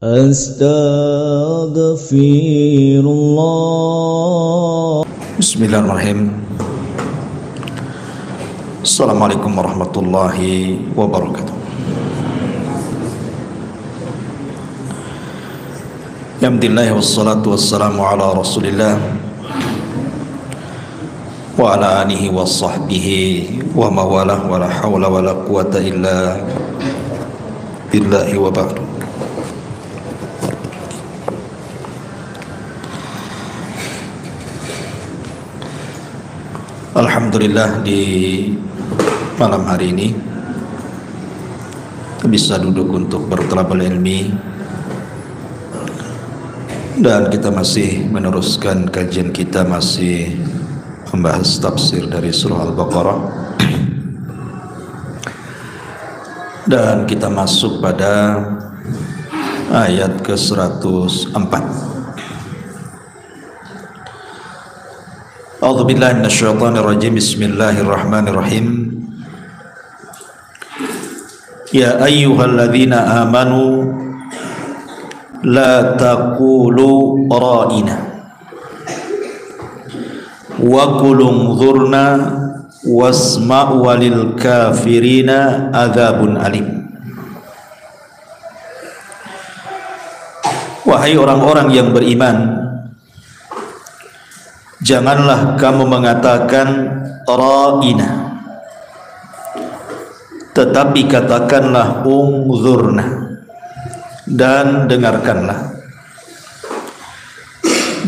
Astaghfirullah. Bismillahirrahmanirrahim. Assalamualaikum warahmatullahi wabarakatuh. Alhamdulillah wassalatu wassalamu ala rasulillah wa ala alihi wa sahbihi wa mawalah wa la hawla wa la quwata illa billahi wa ba'du. Alhamdulillah, di malam hari ini bisa duduk untuk bertalabul ilmi dan kita masih meneruskan kajian kita, masih membahas tafsir dari surah Al-Baqarah dan kita masuk pada ayat ke-104. A'udzubillahi minasyaitonirrajim. Bismillahirrahmanirrahim. Ya ayyuhalladzina amanu la taqulu ra'ina wa qul unzurna wasma'u walil kafirina adzabun alim. Wahai orang-orang yang beriman, janganlah kamu mengatakan ra'ina, tetapi katakanlah unzurna, dan dengarkanlah.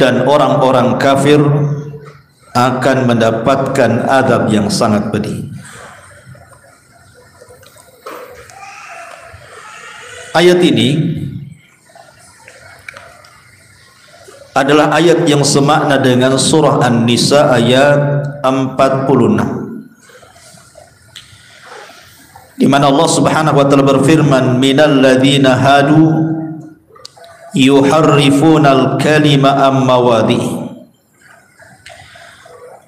Dan orang-orang kafir akan mendapatkan azab yang sangat pedih. Ayat ini adalah ayat yang semakna dengan surah An-Nisa ayat 46, di mana Allah Subhanahu wa taala berfirman, minal ladzina hadu yuharrifunal kalima am mawadhi'i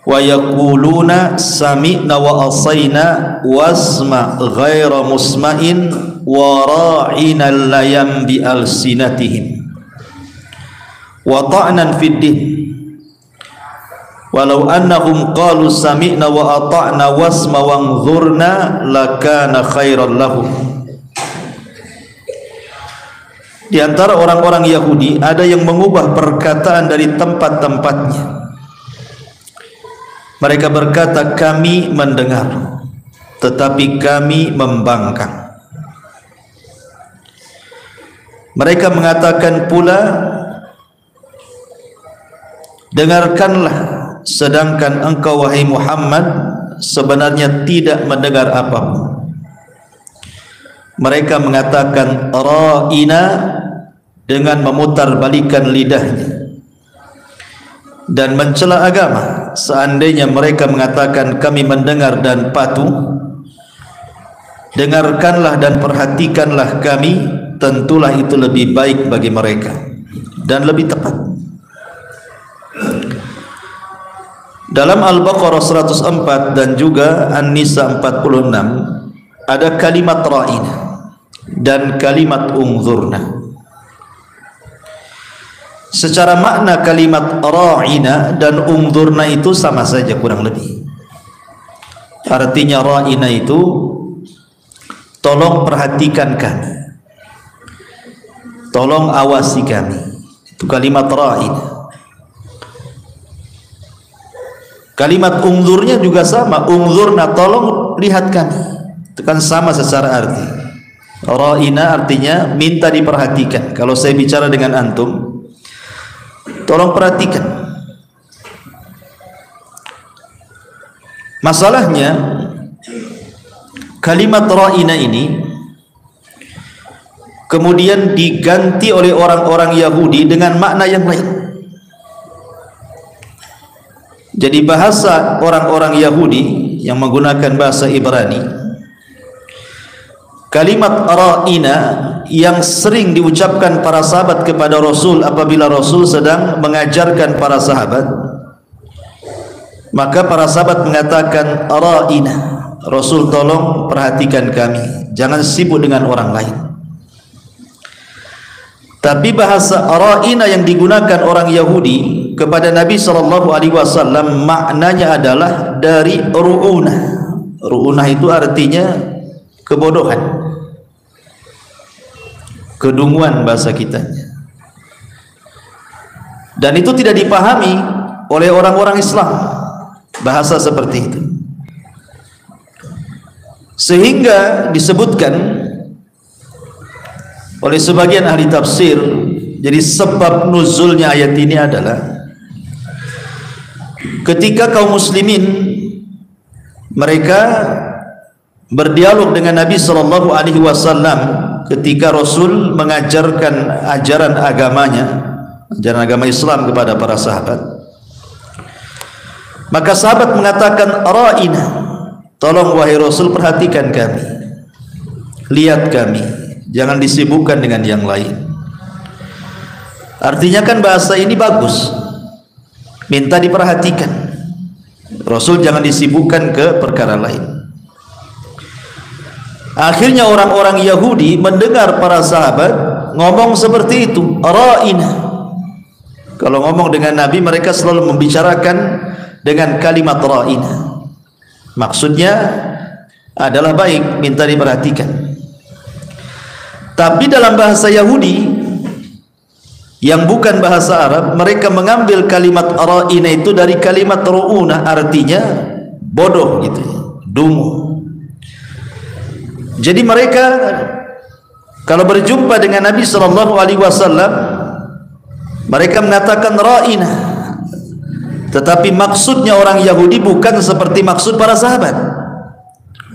wa yaquluna sami'na wa asayna wasma' ghaira musma'in wa ra'ina layam bi alsinatihim wa ta'nan fid din walau annahum qalu sami'na wa ata'na wasma wanzurna lakana khairan lahum. Di antara orang-orang Yahudi ada yang mengubah perkataan dari tempat-tempatnya. Mereka berkata, kami mendengar tetapi kami membangkang. Mereka mengatakan pula, dengarkanlah, sedangkan engkau wahai Muhammad sebenarnya tidak mendengar apapun. Mereka mengatakan ra'ina dengan memutarbalikkan lidahnya dan mencela agama. Seandainya mereka mengatakan kami mendengar dan patuh, dengarkanlah dan perhatikanlah kami, tentulah itu lebih baik bagi mereka dan lebih tepat. Dalam Al-Baqarah 104 dan juga An-Nisa 46 ada kalimat ra'ina dan kalimat unzurna. Secara makna kalimat ra'ina dan unzurna itu sama saja kurang lebih. Artinya ra'ina itu tolong perhatikan kami, tolong awasi kami. Itu kalimat ra'ina. Kalimat unzurnya juga sama, unzurna, tolong lihat kami. Itu kan sama secara arti. Ra'ina artinya minta diperhatikan. Kalau saya bicara dengan antum, tolong perhatikan. Masalahnya kalimat ra'ina ini kemudian diganti oleh orang-orang Yahudi dengan makna yang lain. Jadi bahasa orang-orang Yahudi yang menggunakan bahasa Ibrani, kalimat ra'ina yang sering diucapkan para sahabat kepada Rasul apabila Rasul sedang mengajarkan para sahabat, maka para sahabat mengatakan ra'ina, Rasul tolong perhatikan kami, jangan sibuk dengan orang lain. Tapi bahasa ra'ina yang digunakan orang Yahudi kepada Nabi SAW maknanya adalah dari ru'unah. Ru'unah itu artinya kebodohan, kedunguan bahasa kita. Dan itu tidak dipahami oleh orang-orang Islam, bahasa seperti itu. Sehingga disebutkan oleh sebagian ahli tafsir, jadi sebab nuzulnya ayat ini adalah ketika kaum muslimin mereka berdialog dengan Nabi SAW ketika Rasul mengajarkan ajaran agamanya, ajaran agama Islam kepada para sahabat. Maka sahabat mengatakan, ra'ina, tolong wahai Rasul perhatikan kami, lihat kami, jangan disibukkan dengan yang lain. Artinya kan bahasa ini bagus, minta diperhatikan. Rasul jangan disibukkan ke perkara lain. Akhirnya orang-orang Yahudi mendengar para sahabat ngomong seperti itu, ra'ina. Kalau ngomong dengan Nabi, mereka selalu membicarakan dengan kalimat ra'ina. Maksudnya adalah baik, minta diperhatikan. Tapi dalam bahasa Yahudi yang bukan bahasa Arab, mereka mengambil kalimat ra'ina itu dari kalimat ru'una, artinya bodoh gitu, dungu. Jadi mereka kalau berjumpa dengan Nabi SAW, mereka mengatakan ra'ina, tetapi maksudnya orang Yahudi bukan seperti maksud para sahabat.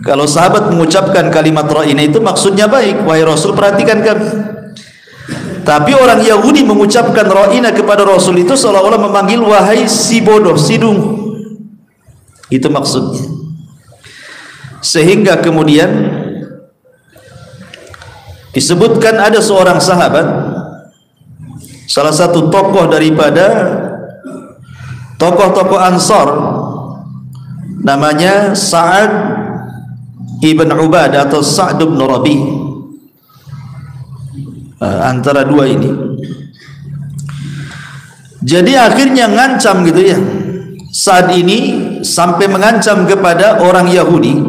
Kalau sahabat mengucapkan kalimat ra'ina itu maksudnya baik, wahai Rasul perhatikan kami. Tapi orang Yahudi mengucapkan ra'ina kepada Rasul itu seolah-olah memanggil wahai si bodoh, si dungu. Itu maksudnya. Sehingga kemudian disebutkan ada seorang sahabat, salah satu tokoh daripada tokoh-tokoh Ansar, namanya Sa'ad ibn Ubadah atau Sa'd ibn Rabi, antara dua ini. Jadi akhirnya ngancam gitu ya, Sa'ad ini sampai mengancam kepada orang Yahudi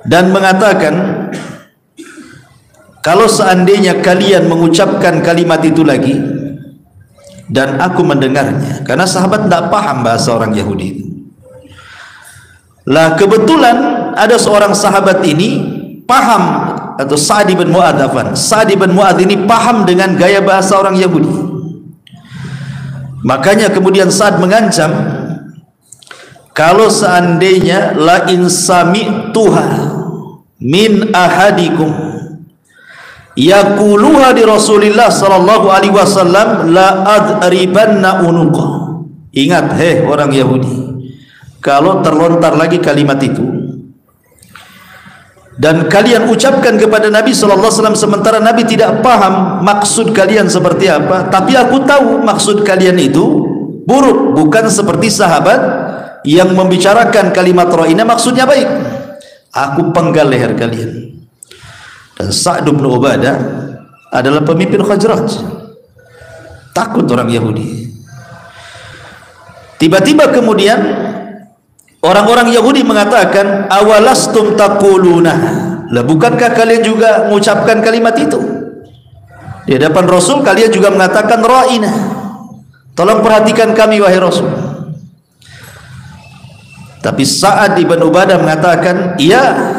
dan mengatakan, kalau seandainya kalian mengucapkan kalimat itu lagi dan aku mendengarnya, karena sahabat tidak paham bahasa orang Yahudi. Lah kebetulan ada seorang sahabat ini paham, atau Sa'd bin Mu'adz, Sa'd bin Mu'adz ini paham dengan gaya bahasa orang Yahudi. Makanya kemudian Sa'd mengancam, kalau seandainya la in sami'tuha min ahadikum yaquluha di Rasulillah sallallahu alaihi wasallam la adribanna unuqa. Ingat orang Yahudi, kalau terlontar lagi kalimat itu dan kalian ucapkan kepada Nabi sallallahu alaihi wasallam sementara Nabi tidak paham maksud kalian seperti apa, tapi aku tahu maksud kalian itu buruk, bukan seperti sahabat yang membicarakan kalimat ra'ina maksudnya baik, aku penggal leher kalian. Dan Sa'd bin Ubadah adalah pemimpin Khazraj. Takut orang Yahudi. Tiba-tiba kemudian orang-orang Yahudi mengatakan, awalastum taquluna, lah bukankah kalian juga mengucapkan kalimat itu? Di hadapan Rasul kalian juga mengatakan ra'ina, tolong perhatikan kami wahai Rasul. Tapi Sa'ad bin Ubadah mengatakan, iya,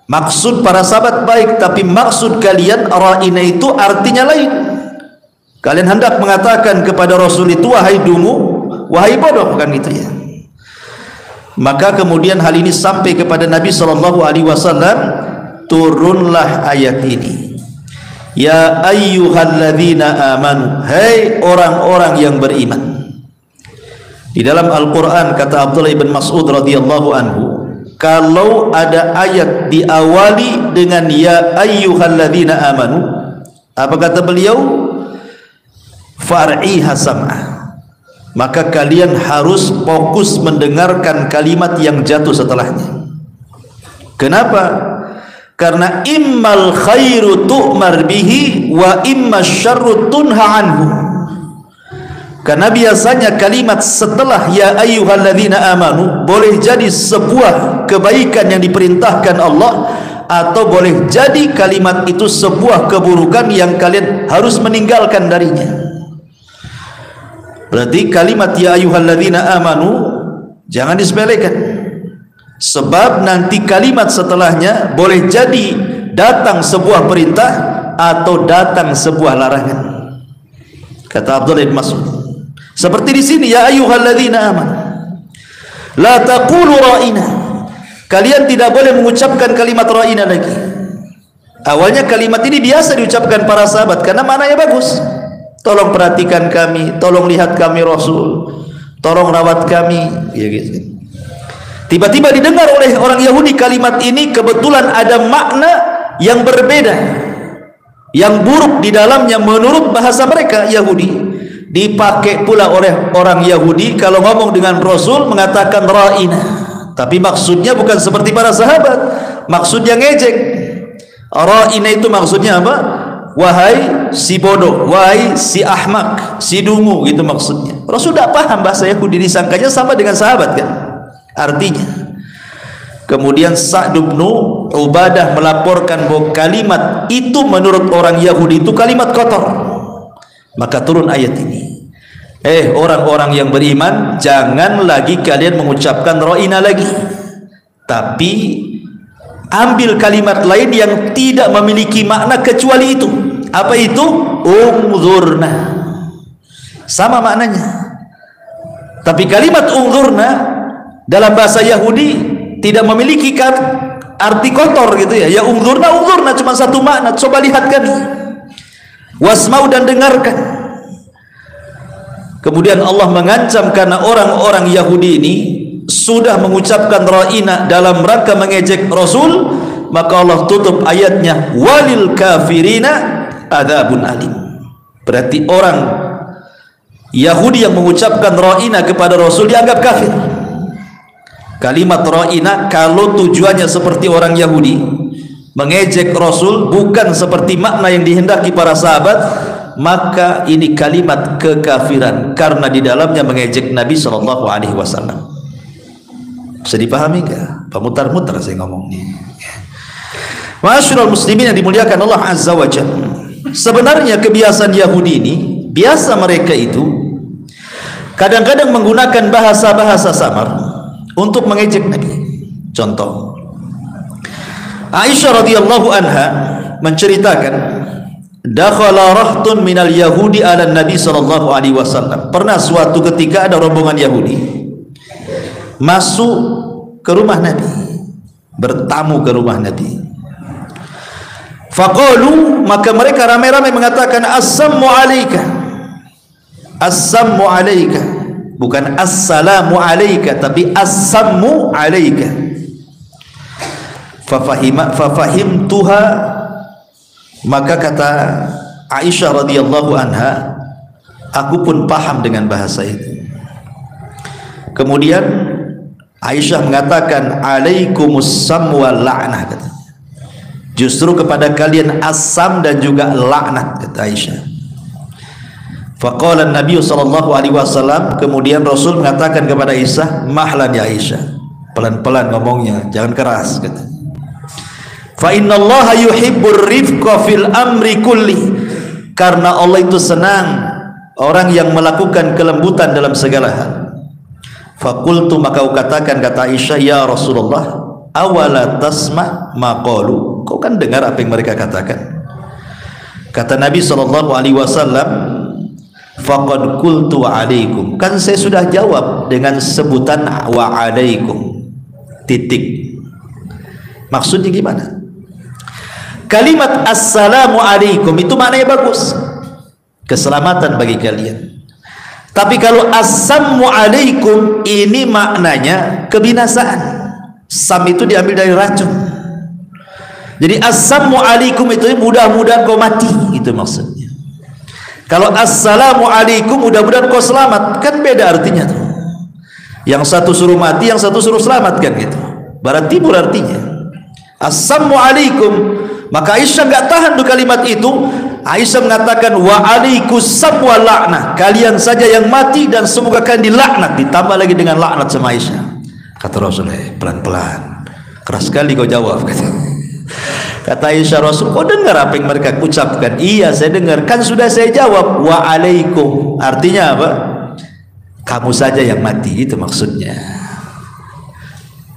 maksud para sahabat baik, tapi maksud kalian ra'ina itu artinya lain. Kalian hendak mengatakan kepada Rasul itu wahai dungu, wahai bodoh, bukan gitu ya. Maka kemudian hal ini sampai kepada Nabi SAW, turunlah ayat ini, ya ayyuhalladzina amanu, hai orang-orang yang beriman. Di dalam Al-Quran kata Abdullah bin Mas'ud radhiyallahu anhu, kalau ada ayat diawali dengan ya ayyuhalladzina amanu, apa kata beliau? Far'iha sam'ah, maka kalian harus fokus mendengarkan kalimat yang jatuh setelahnya. Kenapa? Karena immal khairu tu'mar bihi wa imma syarru tunha anhu. Karena biasanya kalimat setelah ya ayyuhalladzina amanu boleh jadi sebuah kebaikan yang diperintahkan Allah, atau boleh jadi kalimat itu sebuah keburukan yang kalian harus meninggalkan darinya. Berarti kalimat ya ayyuhalladzina amanu jangan disepelekan, sebab nanti kalimat setelahnya boleh jadi datang sebuah perintah atau datang sebuah larangan. Kata Abdullah bin Mas'ud, seperti di sini ya ayyuhalladzina amanu la taqulu ra'ina, kalian tidak boleh mengucapkan kalimat ra'ina lagi. Awalnya kalimat ini biasa diucapkan para sahabat karena maknanya bagus. Tolong perhatikan kami, tolong lihat kami Rasul, tolong rawat kami, ya gitu. Tiba-tiba didengar oleh orang Yahudi kalimat ini kebetulan ada makna yang berbeda, yang buruk di dalamnya menurut bahasa mereka Yahudi. Dipakai pula oleh orang Yahudi kalau ngomong dengan Rasul mengatakan ra'ina, tapi maksudnya bukan seperti para sahabat, maksudnya ngejek. Ra'ina itu maksudnya apa? Wahai si bodoh, wahai si ahmak, si dungu, gitu maksudnya. Rasul tidak paham bahasa Yahudi, disangkanya sama dengan sahabat kan artinya. Kemudian Sa'd bin Ubadah melaporkan bahwa kalimat itu menurut orang Yahudi itu kalimat kotor. Maka turun ayat ini, orang-orang yang beriman, jangan lagi kalian mengucapkan ra'ina lagi, tapi ambil kalimat lain yang tidak memiliki makna kecuali itu. Apa itu? Ungzurna, sama maknanya. Tapi kalimat ungzurna dalam bahasa Yahudi tidak memiliki arti kotor gitu ya. Ya ungzurna cuma satu makna, coba lihat kami, wasmau dan dengarkan. Kemudian Allah mengancam karena orang-orang Yahudi ini sudah mengucapkan ra'ina dalam rangka mengejek Rasul, maka Allah tutup ayatnya walil kafirina adzabun alim. Berarti orang Yahudi yang mengucapkan ra'ina kepada Rasul dianggap kafir. Kalimat ra'ina kalau tujuannya seperti orang Yahudi mengejek Rasul, bukan seperti makna yang dihendaki para sahabat, maka ini kalimat kekafiran karena di dalamnya mengejek Nabi SAW. Bisa dipahami enggak? Pemutar-mutar saya ngomong ini. Ma'asyiral muslimin yang dimuliakan Allah Azza wa Jalla. Sebenarnya kebiasaan Yahudi ini, biasa mereka itu kadang-kadang menggunakan bahasa-bahasa samar untuk mengejek Nabi. Contoh, Aisyah radhiyallahu anha menceritakan, dakhala rahtun minal yahudi ala Nabi sallallahu alaihi wasallam. Pernah suatu ketika ada rombongan Yahudi masuk ke rumah Nabi, bertamu ke rumah Nabi. Faqalu, maka mereka ramai-ramai mengatakan assamu alayka, assamu alayka, bukan assalamu alayka tapi assamu alayka. Fafahimtuha, maka kata Aisyah radhiyallahu anha, aku pun paham dengan bahasa itu. Kemudian Aisyah mengatakan alaikumussamu wal la'nah, kata, justru kepada kalian asam dan juga laknat, kata Aisyah. Faqala Nabi sallallahu alaihi wasallam, kemudian Rasul mengatakan kepada Aisyah, mahlan ya Aisyah, pelan-pelan ngomongnya, jangan keras, kata. Fa innallaha yuhibbur rifqa fil amri kulli, karena Allah itu senang orang yang melakukan kelembutan dalam segala hal. Faqultu, maka aku katakan, kata Aisyah, ya Rasulullah, awala tasma ma qalu, kau kan dengar apa yang mereka katakan. Kata Nabi sallallahu alaihi wasallam, faqad qultu alaikum, kan saya sudah jawab dengan sebutan wa alaikum, titik. Maksudnya gimana? Kalimat assalamu alaikum itu maknanya bagus, keselamatan bagi kalian. Tapi kalau assamu alaikum ini maknanya kebinasaan. Sam itu diambil dari racun. Jadi assamu alaikum itu mudah-mudahan kau mati, itu maksudnya. Kalau assalamu alaikum mudah-mudahan kau selamat, kan beda artinya tuh. Yang satu suruh mati, yang satu suruh selamat, kan gitu. Barat timur artinya. Assalamu alaikum. Maka Aisyah enggak tahan tuh kalimat itu. Aisyah mengatakan wa alaikussam wa la'nah. Kalian saja yang mati dan semoga kalian dilaknat. Ditambah lagi dengan laknat sama Aisyah. Kata Rasul, pelan-pelan. Keras sekali kau jawab, kata Aisyah. Rasul, kau dengar apa yang mereka ucapkan? Iya, saya dengar. Kan sudah saya jawab wa alaikum. Artinya apa? Kamu saja yang mati, itu maksudnya.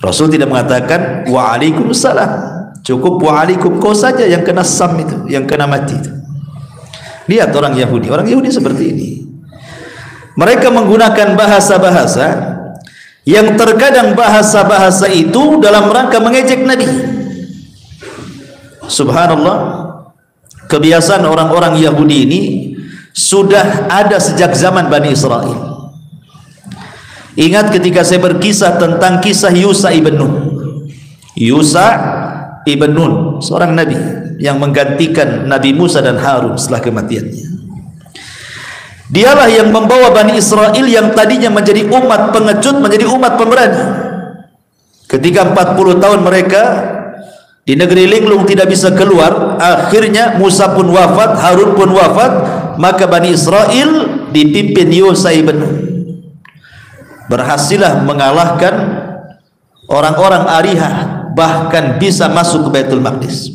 Rasul tidak mengatakan waalaikumsalam. Cukup waalaikum, kau saja yang kena sam itu, yang kena mati itu. Lihat orang Yahudi. Orang Yahudi seperti ini. Mereka menggunakan bahasa-bahasa yang terkadang bahasa-bahasa itu dalam rangka mengejek Nabi. Subhanallah. Kebiasaan orang-orang Yahudi ini sudah ada sejak zaman Bani Israel. Ingat ketika saya berkisah tentang kisah Yusa ibn Nun. Yusa ibn Nun, seorang nabi yang menggantikan Nabi Musa dan Harun setelah kematiannya. Dialah yang membawa Bani Israel yang tadinya menjadi umat pengecut menjadi umat pemberani. Ketika 40 tahun mereka di negeri linglung tidak bisa keluar, akhirnya Musa pun wafat, Harun pun wafat, maka Bani Israel dipimpin Yusa ibn Nun berhasillah mengalahkan orang-orang Arihah, bahkan bisa masuk ke Baitul Maqdis.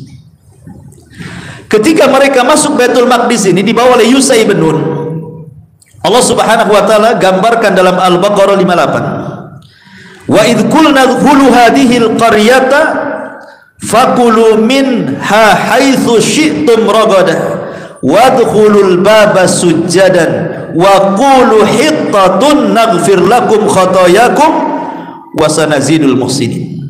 Ketika mereka masuk Baitul Maqdis ini dibawa oleh Yusa ibn Nun, Allah Subhanahu wa taala gambarkan dalam Al-Baqarah 58. Wa idh qulna dkhulu hadhihi al-qaryata faqulu minha haitsu syi'tum ragadah wadkhulul baba sujjadan wa qulu hittatun naghfir lakum khatayakum wa sanazidul muhsinin.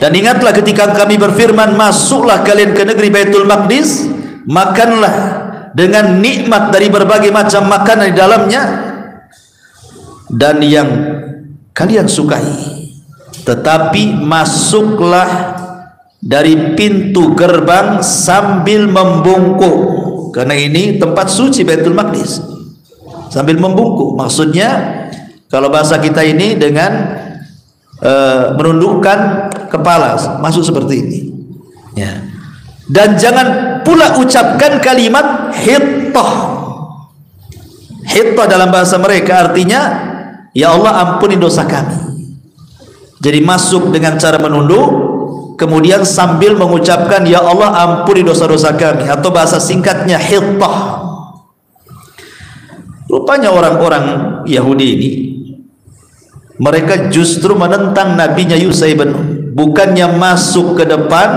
Dan ingatlah ketika kami berfirman, masuklah kalian ke negeri Baitul Maqdis, makanlah dengan nikmat dari berbagai macam makanan di dalamnya dan yang kalian sukai, tetapi masuklah dari pintu gerbang sambil membungkuk, karena ini tempat suci Baitul Maqdis. Sambil membungkuk maksudnya kalau bahasa kita ini dengan menundukkan kepala, masuk seperti ini ya. Dan jangan pula ucapkan kalimat hittah. Hittah dalam bahasa mereka artinya ya Allah ampuni dosa kami. Jadi masuk dengan cara menunduk, kemudian sambil mengucapkan ya Allah ampuni dosa-dosa kami, atau bahasa singkatnya hittah. Rupanya orang-orang Yahudi ini mereka justru menentang nabinya Yusa ibn Nun. Bukannya masuk ke depan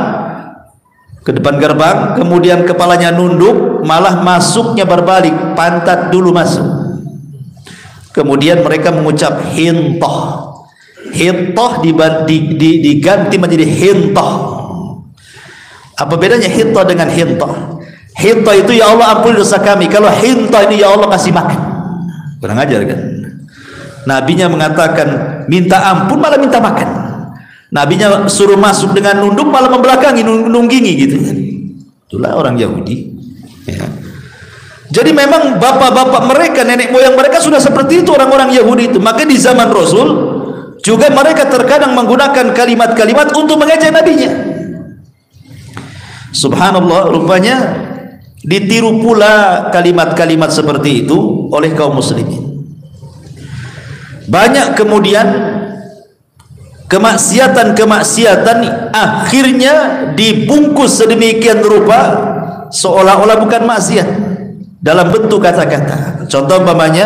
gerbang kemudian kepalanya nunduk, malah masuknya berbalik, pantat dulu masuk. Kemudian mereka mengucap hintah. Hintah diganti menjadi hintah. Apa bedanya hintah dengan hintah? Hintah itu ya Allah ampuni dosa kami. Kalau hintah ini ya Allah kasih makan. Kurang ajar kan? Nabinya mengatakan minta ampun malah minta makan. Nabinya suruh masuk dengan nunduk malah membelakangi, nunggingi gitu kan. Itulah orang Yahudi ya. Jadi memang bapak-bapak mereka, nenek moyang mereka sudah seperti itu orang-orang Yahudi itu. Maka di zaman Rasul juga mereka terkadang menggunakan kalimat-kalimat untuk mengejek nabinya. Subhanallah, rupanya ditiru pula kalimat-kalimat seperti itu oleh kaum muslimin. Banyak kemudian kemaksiatan-kemaksiatan akhirnya dibungkus sedemikian rupa seolah-olah bukan maksiat dalam bentuk kata-kata. Contoh umpamanya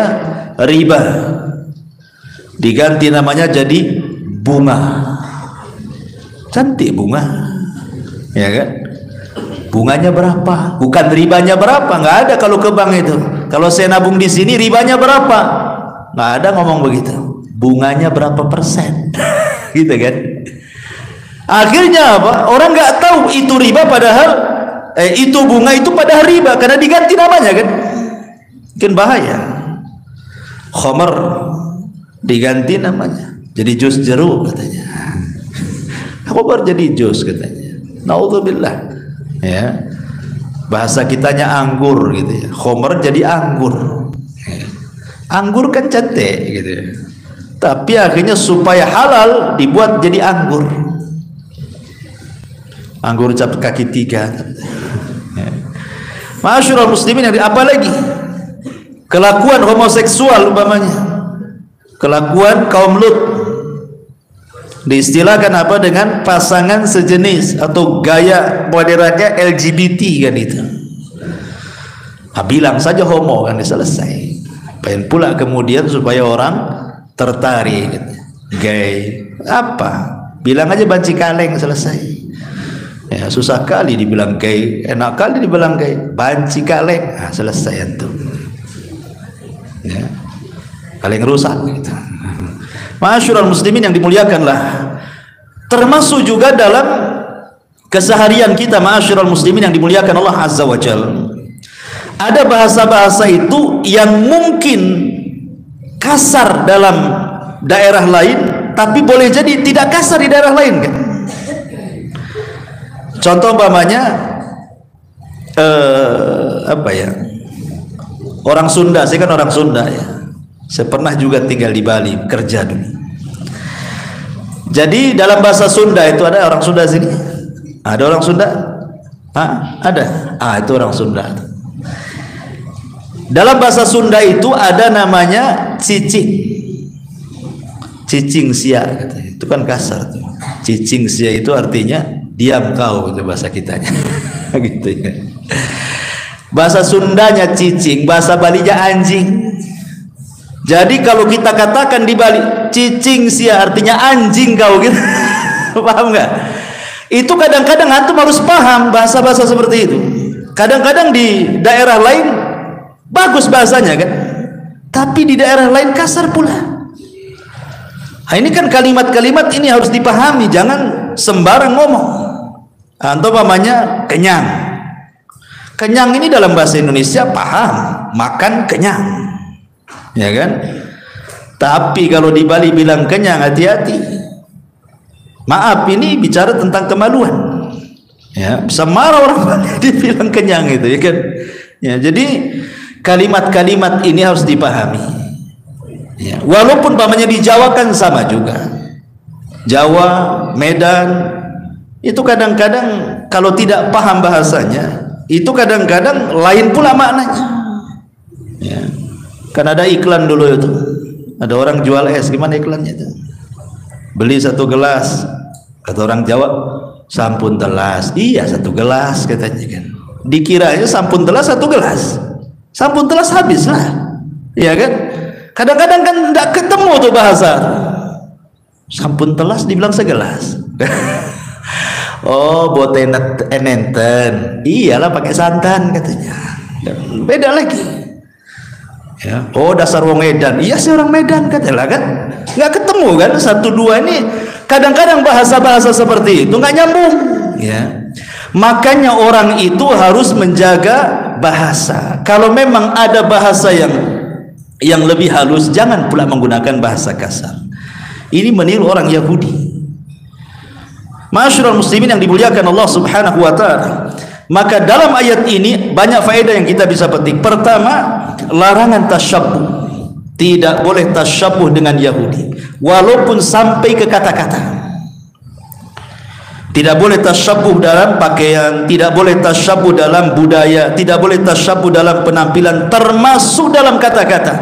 riba diganti namanya jadi bunga. Cantik bunga, ya kan? Bunganya berapa? Bukan ribanya berapa, nggak ada kalau ke bank itu. Kalau saya nabung di sini ribanya berapa? Nggak ada ngomong begitu. Bunganya berapa persen? Gitu kan? Akhirnya apa? Orang nggak tahu itu riba padahal itu bunga itu padahal riba karena diganti namanya kan? Mungkin bahaya. Khamar diganti namanya jadi jus jeruk katanya. Khamar jadi jus katanya. Naudzubillah. Ya. Bahasa kitanya anggur gitu ya. Khamar jadi anggur. Anggur kan cantik gitu ya. Tapi akhirnya supaya halal dibuat jadi anggur. anggur cap kaki 3. Ma'asyiral muslimin, apalagi kelakuan homoseksual umpamanya, kelakuan kaum Lut, diistilahkan apa dengan pasangan sejenis atau gaya moderatnya LGBT kan itu. Bilang saja homo kan selesai. Pengen pula kemudian supaya orang tertarik, gay apa? Bilang aja banci kaleng selesai. Ya, susah kali dibilang gay, enak kali dibilang gay, banci kaleng, selesai itu. Ya, kaleng rusak gitu. Ma'asyiral muslimin yang dimuliakanlah, termasuk juga dalam keseharian kita, ma'asyiral muslimin yang dimuliakan Allah Azza wa Jalla. Ada bahasa-bahasa itu yang mungkin kasar dalam daerah lain, tapi boleh jadi tidak kasar di daerah lain kan? Contoh umpamanya apa ya? Orang Sunda, saya kan orang Sunda ya. Saya pernah juga tinggal di Bali, kerja dulu. Jadi dalam bahasa Sunda itu ada orang Sunda sini? Ada orang Sunda? Ada. Itu orang Sunda. Dalam bahasa Sunda itu ada namanya cicing. Cicing sia, itu kan kasar. Cicing sia itu artinya diam kau, itu bahasa kitanya. Gitu ya. Bahasa Sundanya cicing, bahasa Balinya anjing. Jadi kalau kita katakan di Bali cicing sia artinya anjing kau gitu. Paham nggak? Itu kadang-kadang antum harus paham bahasa-bahasa seperti itu. Kadang-kadang di daerah lain bagus bahasanya kan, tapi di daerah lain kasar pula. Ini kan kalimat-kalimat ini harus dipahami, jangan sembarang ngomong. Antum namanya kenyang. Kenyang ini dalam bahasa Indonesia paham, makan kenyang, ya kan? Tapi kalau di Bali bilang kenyang, hati-hati. Maaf, ini bicara tentang kemaluan. Ya, bisa marah orang Bali dibilang kenyang itu, ya kan? Ya, jadi kalimat-kalimat ini harus dipahami. Ya, walaupun pamannya di Jawa kan sama juga. Jawa, Medan, itu kadang-kadang kalau tidak paham bahasanya, itu kadang-kadang lain pula maknanya. Ya, kan ada iklan dulu itu. Ada orang jual es, gimana iklannya itu? Beli 1 gelas, kata orang Jawa, sampun telas. Iya, 1 gelas katanya kan. Dikiranya sampun telas 1 gelas. Sampun telas habis lah, ya kan? Kadang-kadang kan tidak ketemu tuh bahasa. Sampun telas dibilang segelas. Oh, botenet enenten. Iyalah pakai santan katanya. Beda lagi. Ya. Oh, dasar wong Medan. Iya sih orang Medan katanya kan. Nggak ketemu kan 1 2 ini. Kadang-kadang bahasa-bahasa seperti itu nggak nyambung. Ya. Makanya orang itu harus menjaga bahasa. Kalau memang ada bahasa yang lebih halus, jangan pula menggunakan bahasa kasar. Ini meniru orang Yahudi. Ma'asyiral muslimin yang dimuliakan Allah Subhanahu wa taala. Maka dalam ayat ini banyak faedah yang kita bisa petik. Pertama, larangan tasyabbuh. Tidak boleh tasyabbuh dengan Yahudi, walaupun sampai ke kata-kata. Tidak boleh tasyabbuh dalam pakaian, tidak boleh tasyabbuh dalam budaya, tidak boleh tasyabbuh dalam penampilan, termasuk dalam kata-kata.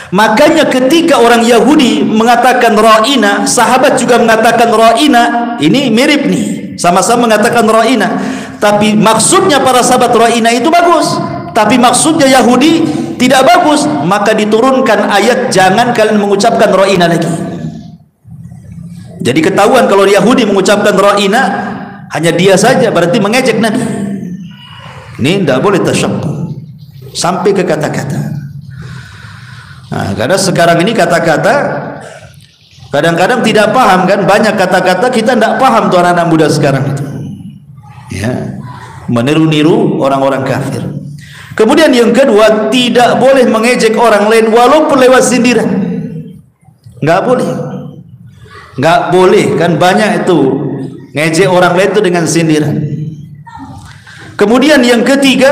Makanya ketika orang Yahudi mengatakan ra'ina, sahabat juga mengatakan ra'ina. Ini mirip nih, sama-sama mengatakan ra'ina, tapi maksudnya para sahabat ra'ina itu bagus, tapi maksudnya Yahudi tidak bagus. Maka diturunkan ayat, jangan kalian mengucapkan ra'ina lagi. Jadi ketahuan kalau Yahudi mengucapkan ra'ina, hanya dia saja, berarti mengejek Nabi. Ini tidak boleh tasyabbuh sampai ke kata-kata. Nah, karena sekarang ini kata-kata kadang-kadang tidak paham kan, banyak kata-kata kita tidak paham tuh anak-anak muda sekarang itu. Ya, meniru-niru orang-orang kafir. Kemudian yang kedua, tidak boleh mengejek orang lain walaupun lewat sindiran. Nggak boleh. Nggak boleh, kan banyak itu ngejek orang lain itu dengan sindiran. Kemudian yang ketiga,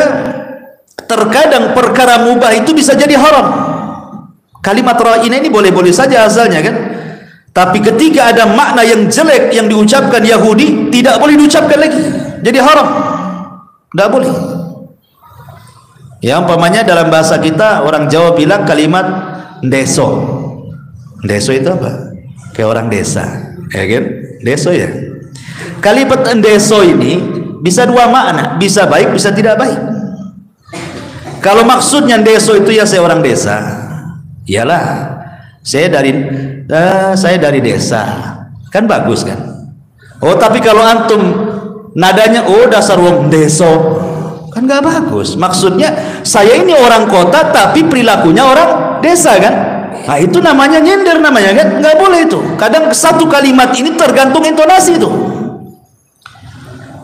terkadang perkara mubah itu bisa jadi haram. Kalimat ra'ina ini boleh-boleh saja asalnya kan, tapi ketika ada makna yang jelek yang diucapkan Yahudi, tidak boleh diucapkan lagi, jadi haram, tidak boleh. Ya umpamanya dalam bahasa kita orang Jawa bilang kalimat deso. Deso itu apa? Kayak orang desa, ya kan? Deso ya. Kalimat deso ini bisa dua makna, bisa baik, bisa tidak baik. Kalau maksudnya deso itu ya saya orang desa, iyalah saya dari desa, kan bagus kan? Oh tapi kalau antum nadanya dasar wong deso, kan nggak bagus. Maksudnya saya ini orang kota tapi perilakunya orang desa kan? Nah itu namanya nyindir namanya kan? Nggak boleh itu. Kadang satu kalimat ini tergantung intonasi itu.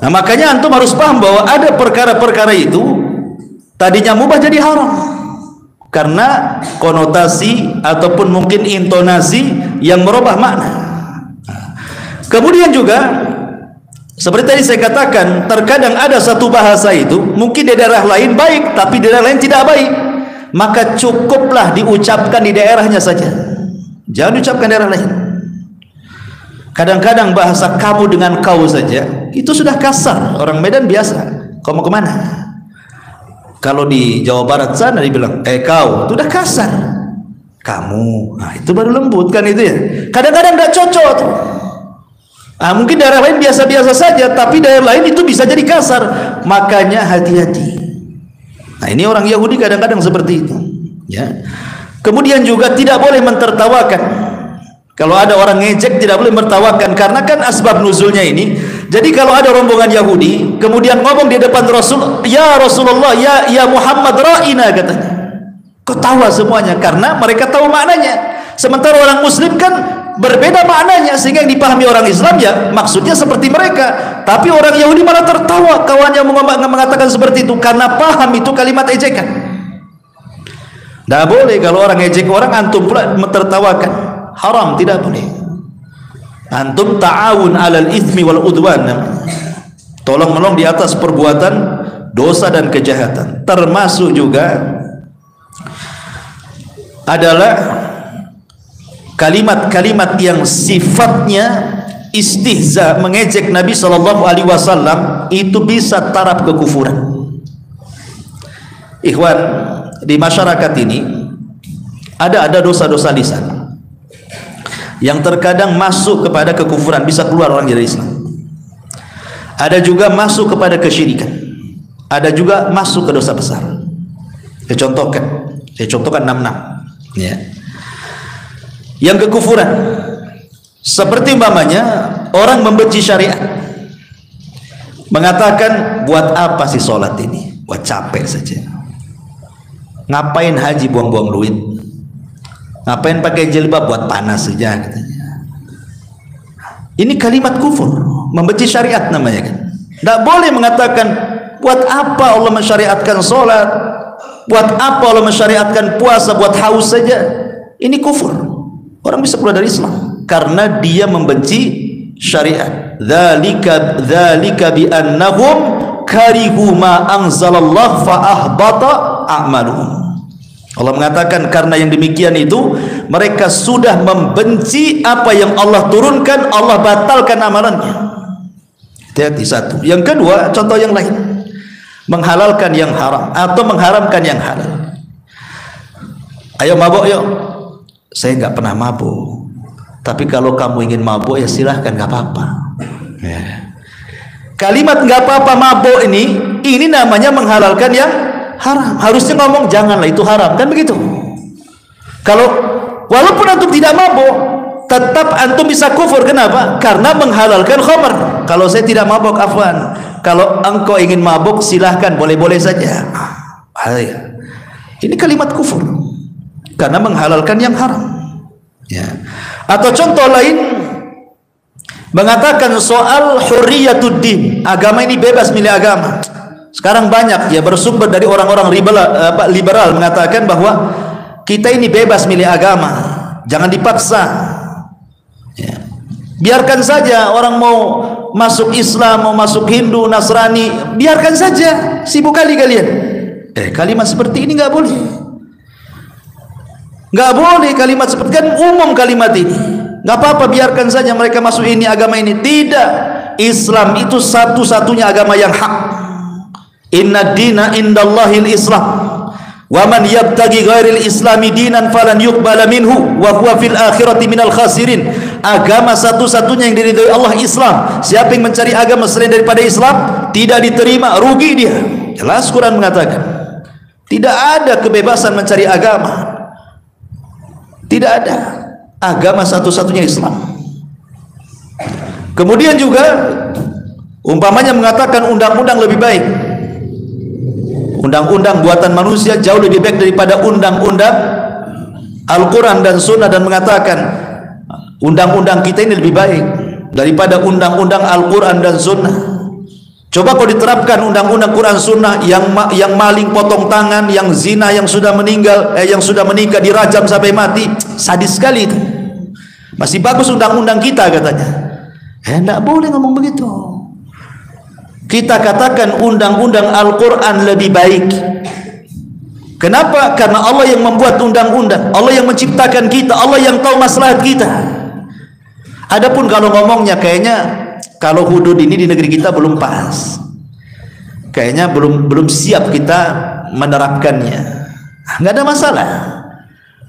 Nah makanya antum harus paham bahwa ada perkara-perkara itu tadinya mubah jadi haram karena konotasi ataupun mungkin intonasi yang merubah makna. Kemudian juga seperti tadi saya katakan, terkadang ada satu bahasa itu mungkin di daerah lain baik tapi di daerah lain tidak baik, maka cukuplah diucapkan di daerahnya saja, jangan diucapkan di daerah lain. Kadang-kadang bahasa kamu dengan kau saja itu sudah kasar. Orang Medan biasa, kau mau kemana? Kalau di Jawa Barat sana dibilang kau, itu udah kasar. Kamu, nah itu baru lembut kan itu ya. Kadang-kadang nggak cocok tuh. Mungkin daerah lain biasa-biasa saja, tapi daerah lain itu bisa jadi kasar. Makanya hati-hati. Nah ini orang Yahudi kadang-kadang seperti itu. Ya. Kemudian juga tidak boleh mentertawakan. Kalau ada orang ngejek tidak boleh mentertawakan, karena kan asbab nuzulnya ini. Jadi kalau ada rombongan Yahudi kemudian ngomong di depan Rasul, ya Rasulullah, ya Muhammad ra'ina, katanya, ketawa semuanya karena mereka tahu maknanya. Sementara orang Muslim kan berbeda maknanya, sehingga yang dipahami orang Islam ya maksudnya seperti mereka, tapi orang Yahudi malah tertawa kawannya mengatakan seperti itu karena paham itu kalimat ejekan. Tidak boleh kalau orang ejek orang antum pula mentertawakan, haram, tidak boleh. Antum ta'awun 'alal itsmi wal udwan, tolong menolong di atas perbuatan dosa dan kejahatan. Termasuk juga adalah kalimat-kalimat yang sifatnya istihza, mengejek Nabi Shallallahu Alaihi Wasallam, itu bisa taraf kekufuran. Ikhwan, di masyarakat ini ada dosa-dosa lisan yang terkadang masuk kepada kekufuran, bisa keluar orang dari Islam. Ada juga masuk kepada kesyirikan, ada juga masuk ke dosa besar. Saya contohkan 6 ya. Yang kekufuran seperti umpamanya orang membenci syariat, mengatakan buat apa sih sholat ini, buat capek saja, ngapain haji buang-buang duit, ngapain pakai jilbab, buat panas saja, katanya. Ini kalimat kufur, membenci syariat namanya kan. Tidak boleh mengatakan buat apa Allah mensyariatkan sholat, buat apa Allah mensyariatkan puasa, buat haus saja. Ini kufur. Orang bisa keluar dari Islam karena dia membenci syariat. Dzalika bi annahum karihu ma anzalallah fa ahbata a'maluhum. Allah mengatakan karena yang demikian itu mereka sudah membenci apa yang Allah turunkan, Allah batalkan amalannya. Hati-hati satu. Yang kedua, contoh yang lain, menghalalkan yang haram atau mengharamkan yang halal. Ayo mabuk yuk. Saya nggak pernah mabuk, tapi kalau kamu ingin mabuk ya silahkan, nggak apa-apa. Ya. Kalimat nggak apa-apa mabuk ini namanya menghalalkan yang haram. Harusnya ngomong janganlah itu haram, kan begitu. Kalau walaupun antum tidak mabuk, tetap antum bisa kufur. Kenapa? Karena menghalalkan khamr. Kalau saya tidak mabuk, afwan. Kalau engkau ingin mabuk silahkan, boleh-boleh saja. Ini kalimat kufur karena menghalalkan yang haram. Ya. Atau contoh lain, mengatakan soal hurriyatuddin, agama ini bebas milih agama. Sekarang banyak ya bersumber dari orang-orang liberal mengatakan bahwa kita ini bebas milih agama, jangan dipaksa. Ya. Biarkan saja orang mau masuk Islam, mau masuk Hindu, Nasrani, biarkan saja, sibuk kali kalian. Kalimat seperti ini nggak boleh. Nggak boleh kalimat seperti, kan umum kalimat ini. Nggak apa-apa, biarkan saja mereka masuk ini agama ini. Tidak, Islam itu satu-satunya agama yang hak. Inna dina indallahil Islam. Wa man yabtaghi ghairil islami dinan falan yuqbala minhu wa huwa fil akhirati minal khasirin. Agama satu-satunya yang diridhoi Allah Islam. Siapa yang mencari agama selain daripada Islam tidak diterima, rugi dia. Jelas Quran mengatakan tidak ada kebebasan mencari agama. Tidak ada. Agama satu-satunya Islam. Kemudian juga umpamanya mengatakan undang-undang lebih baik. Undang-undang buatan manusia jauh lebih baik daripada undang-undang Al-Quran dan Sunnah, dan mengatakan undang-undang kita ini lebih baik daripada undang-undang Al-Quran dan Sunnah. Coba kalau diterapkan undang-undang Quran Sunnah, yang maling potong tangan, yang zina yang sudah meninggal, yang sudah menikah dirajam sampai mati, sadis sekali itu. Masih bagus undang-undang kita katanya. Tidak boleh ngomong begitu. Kita katakan undang-undang Al-Quran lebih baik. Kenapa? Karena Allah yang membuat undang-undang, Allah yang menciptakan kita, Allah yang tahu maslahat kita. Adapun kalau ngomongnya kayaknya kalau hudud ini di negeri kita belum pas, kayaknya belum siap kita menerapkannya, nggak ada masalah.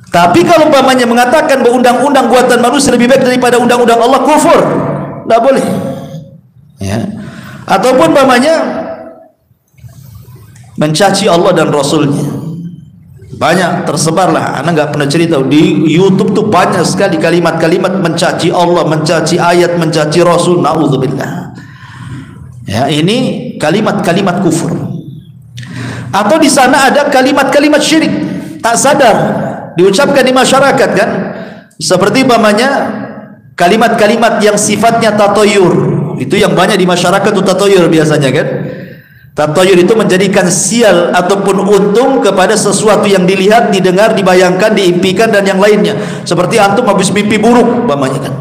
Tapi kalau umpamanya mengatakan bahwa undang-undang buatan manusia lebih baik daripada undang-undang Allah, kufur, nggak boleh. Ya. Ataupun umpamanya mencaci Allah dan Rasulnya, banyak tersebarlah. Anak nggak pernah cerita di YouTube tuh banyak sekali kalimat-kalimat mencaci Allah, mencaci ayat, mencaci Rasul. Naudzubillah. Ya, ini kalimat-kalimat kufur. Atau di sana ada kalimat-kalimat syirik tak sadar diucapkan di masyarakat kan, seperti umpamanya kalimat-kalimat yang sifatnya tatoyur. Itu yang banyak di masyarakat itu tatoyur biasanya kan. Tatoyur itu menjadikan sial ataupun untung kepada sesuatu yang dilihat, didengar, dibayangkan, diimpikan dan yang lainnya. Seperti antum habis mimpi buruk umpamanya kan,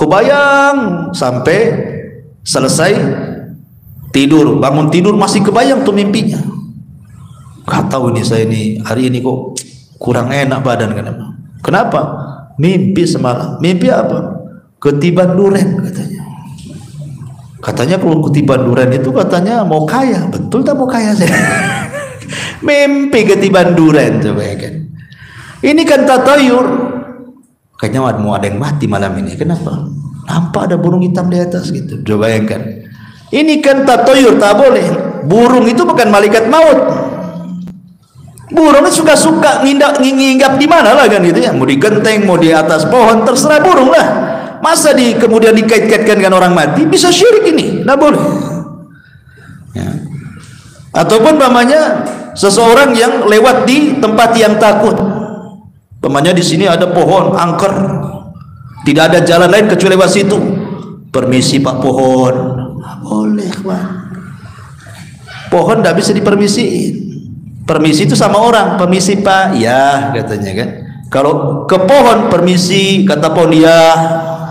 kebayang sampai selesai tidur, bangun tidur masih kebayang tuh mimpinya. Gak tahu ini saya ini hari ini kok kurang enak badan kan. Kenapa? Mimpi semalam. Mimpi apa? Ketiban duren katanya. Katanya kalau ketiban duren itu katanya mau kaya. Betul tak mau kaya saya? Mimpi ketiban duren, coba ya kan. Ini kan tatayur. Kayaknya mau ada yang mati malam ini. Kenapa? Nampak ada burung hitam di atas gitu. Coba ya kan. Ini kan tatayur, tak boleh. Burung itu bukan malaikat maut. Burung suka-suka nginggap di mana lah kan gitu ya. Mau di genteng, mau di atas pohon, terserah burung lah. Masa kemudian dikait-kaitkan dengan orang mati, bisa syirik ini, tidak boleh. Ya. Ataupun namanya seseorang yang lewat di tempat yang takut, namanya di sini ada pohon angker, tidak ada jalan lain kecuali lewat situ. Permisi Pak pohon, boleh Pak. Pohon tidak bisa dipermisiin. Permisi itu sama orang, permisi Pak, ya katanya kan. Kalau ke pohon permisi, kata pohon ya.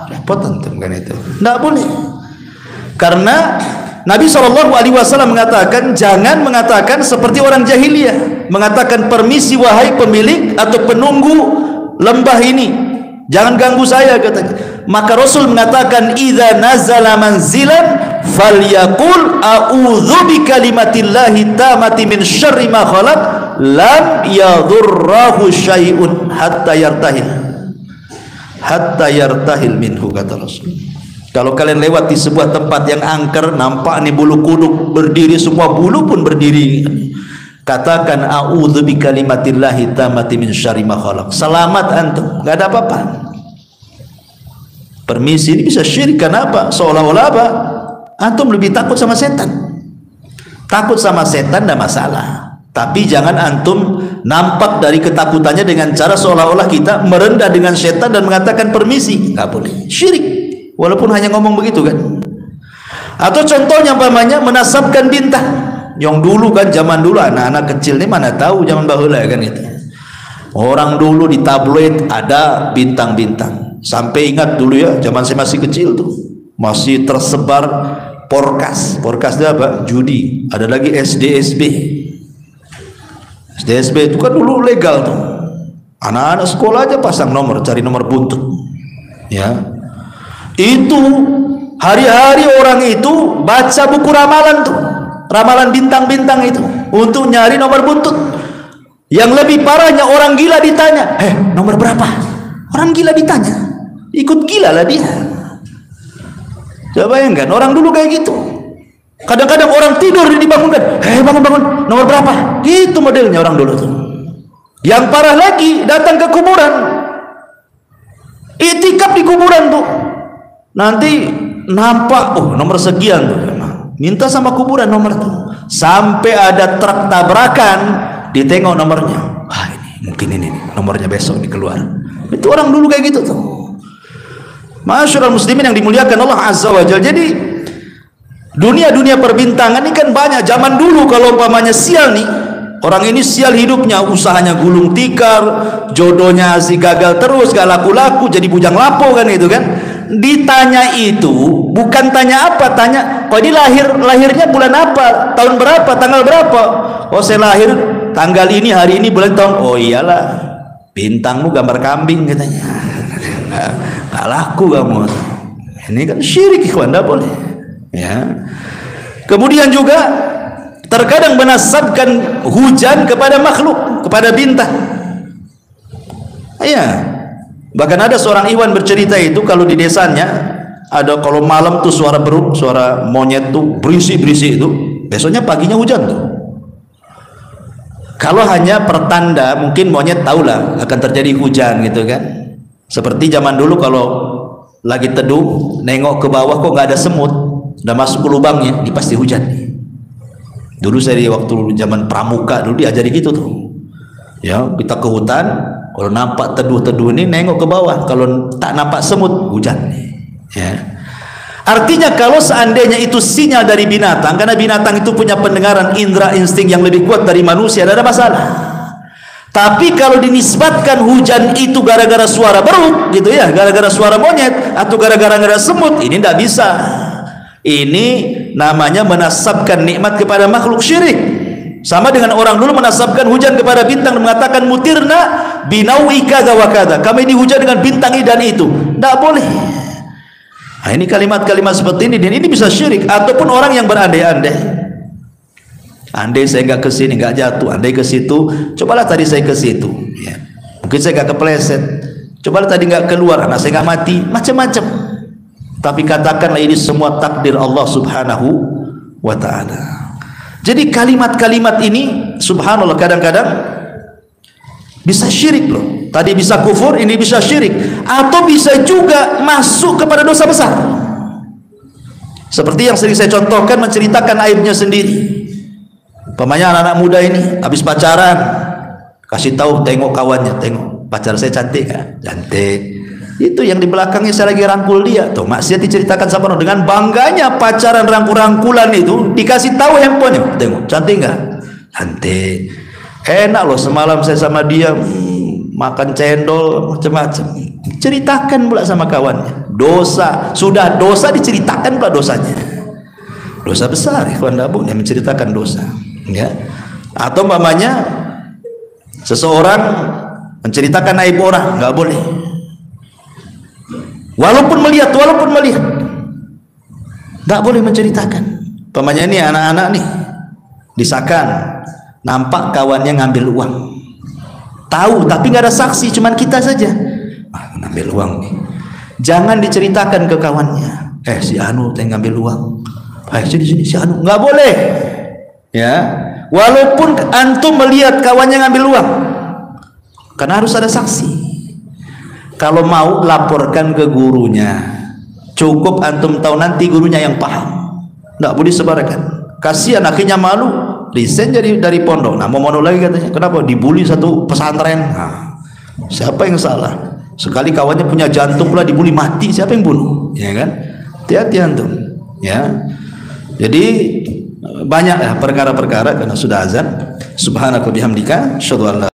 Repot tentu kan itu. Tidak boleh. Karena Nabi SAW mengatakan jangan mengatakan seperti orang jahiliyah, mengatakan permisi wahai pemilik atau penunggu lembah ini, jangan ganggu saya katanya. Maka Rasul mengatakan idza nazala manzilan falyaqul a'udzu bikalimatillahi tamati min syarri ma khalaq lam yadurrahu syai'un hatta yartahil minhu, kata Rasul. Kalau kalian lewat di sebuah tempat yang angker, nampak nih bulu kuduk berdiri, semua bulu pun berdiri, katakan a'udzu bikalimatillahi tamati min syarri ma khalaq, selamat antum, enggak ada apa-apa. Permisi ini bisa syirik. Kenapa? Seolah-olah apa? Antum lebih takut sama setan. Takut sama setan tidak masalah, tapi jangan antum nampak dari ketakutannya dengan cara seolah-olah kita merendah dengan setan dan mengatakan permisi. Nggak boleh, syirik walaupun hanya ngomong begitu kan. Atau contohnya umpamanya menasabkan bintang. Yang dulu kan, zaman dulu anak-anak kecil ini mana tahu zaman baheula kan itu. Orang dulu di tabloid ada bintang-bintang. Sampai ingat dulu ya, zaman saya masih kecil tuh masih tersebar porkas. Porkas itu apa? Judi. Ada lagi SDSB. SDSB itu kan dulu legal tuh. Anak-anak sekolah aja pasang nomor, cari nomor buntut. Ya. Itu hari-hari orang itu baca buku ramalan tuh, ramalan bintang-bintang itu untuk nyari nomor buntut. Yang lebih parahnya orang gila ditanya, nomor berapa? Orang gila ditanya, ikut gila lah dia. Coba bayangkan, orang dulu kayak gitu. Kadang-kadang orang tidur dibangunkan, bangun-bangun, nomor berapa? Itu modelnya orang dulu tuh. Yang parah lagi, datang ke kuburan, itikaf di kuburan tuh, nanti nampak, nomor sekian tuh, minta sama kuburan nomor tuh, sampai ada truk tabrakan, ditengok nomornya, ini mungkin ini nomornya besok dikeluar. Itu orang dulu kayak gitu tuh. Masyaallah muslimin yang dimuliakan Allah Azza wa Jalla. Jadi dunia perbintangan ini kan banyak. Zaman dulu kalau umpamanya sial nih, orang ini sial hidupnya, usahanya gulung tikar, jodohnya si gagal terus, gak laku-laku, jadi bujang lapo kan itu kan. Ditanya itu bukan tanya apa, tanya kok ini lahirnya bulan apa, tahun berapa, tanggal berapa. Oh saya lahir tanggal ini, hari ini, bulan, tahun. Oh iyalah, bintangmu gambar kambing katanya. Nggak laku kamu. Ini kan syirik, ikhwan, tidak boleh. Ya. Kemudian juga terkadang menasabkan hujan kepada makhluk, kepada bintang. Iya. Bahkan ada seorang ikhwan bercerita itu, kalau di desanya ada, kalau malam tuh suara beruk, suara monyet tuh berisi-berisi itu, besoknya paginya hujan tuh. Kalau hanya pertanda, mungkin monyet tahulah akan terjadi hujan gitu kan. Seperti zaman dulu kalau lagi teduh, nengok ke bawah kok nggak ada semut, udah masuk ke lubangnya, ini pasti hujan. Dulu saya di waktu zaman pramuka dulu diajari gitu tuh. Ya, kita ke hutan, kalau nampak teduh-teduh ini nengok ke bawah, kalau tak nampak semut hujan. Ya. Artinya kalau seandainya itu sinyal dari binatang, karena binatang itu punya pendengaran indera insting yang lebih kuat dari manusia, tidak ada masalah. Tapi kalau dinisbatkan hujan itu gara-gara suara beruk gitu ya, gara-gara suara monyet atau gara-gara semut, ini tidak bisa. Ini namanya menasabkan nikmat kepada makhluk, syirik. Sama dengan orang dulu menasabkan hujan kepada bintang dan mengatakan mutirna binawi kada wa kada, kami dihujan dengan bintang ini dan itu. Tidak boleh. Nah, ini kalimat-kalimat seperti ini, dan ini bisa syirik. Ataupun orang yang berandai-andai, andai saya nggak ke sini nggak jatuh, andai ke situ, cobalah tadi saya ke situ, ya. Mungkin saya nggak kepleset, cobalah tadi nggak keluar, anak saya nggak mati, macam-macam. Tapi katakanlah ini semua takdir Allah Subhanahu wa Ta'ala. Jadi kalimat-kalimat ini subhanallah kadang-kadang bisa syirik loh. Tadi bisa kufur, ini bisa syirik, atau bisa juga masuk kepada dosa besar. Seperti yang sering saya contohkan, menceritakan aibnya sendiri. Pemanya anak-anak muda ini habis pacaran, kasih tahu, tengok kawannya, tengok pacar saya cantik kan? Cantik. Itu yang di belakangnya saya lagi rangkul dia. Tuh maksiat diceritakan sama orang, dengan bangganya pacaran rangkul-rangkulan itu dikasih tahu handphonenya, tengok cantik nggak? Cantik. Enak loh semalam saya sama dia makan cendol macam-macam. Ceritakan pula sama kawannya. Dosa, sudah dosa diceritakan pula dosanya. Dosa besar, ikhwan dabung yang menceritakan dosa. Ya. Atau umpamanya seseorang menceritakan aib orang, nggak boleh. Walaupun melihat, nggak boleh menceritakan. Umpamanya ini anak-anak nih disakan, nampak kawannya ngambil uang. Tahu tapi nggak ada saksi, cuman kita saja. Ngambil uang nih. Jangan diceritakan ke kawannya. Si Anu teh ngambil uang. Sini si Anu, nggak boleh. Ya, walaupun antum melihat kawannya ngambil uang, karena harus ada saksi. Kalau mau laporkan ke gurunya. Cukup antum tahu, nanti gurunya yang paham. Nggak boleh sebarkan. Kasihan akhirnya malu. Resign dari pondok. Nah mau mondok lagi katanya, kenapa? Dibully satu pesantren. Nah, siapa yang salah? Sekali kawannya punya jantung pula dibully mati, siapa yang bunuh? Ya kan? Hati-hati antum. Ya. Jadi banyak ya perkara-perkara, karena sudah azan. Subhanaka bihamdika, asyhadu an la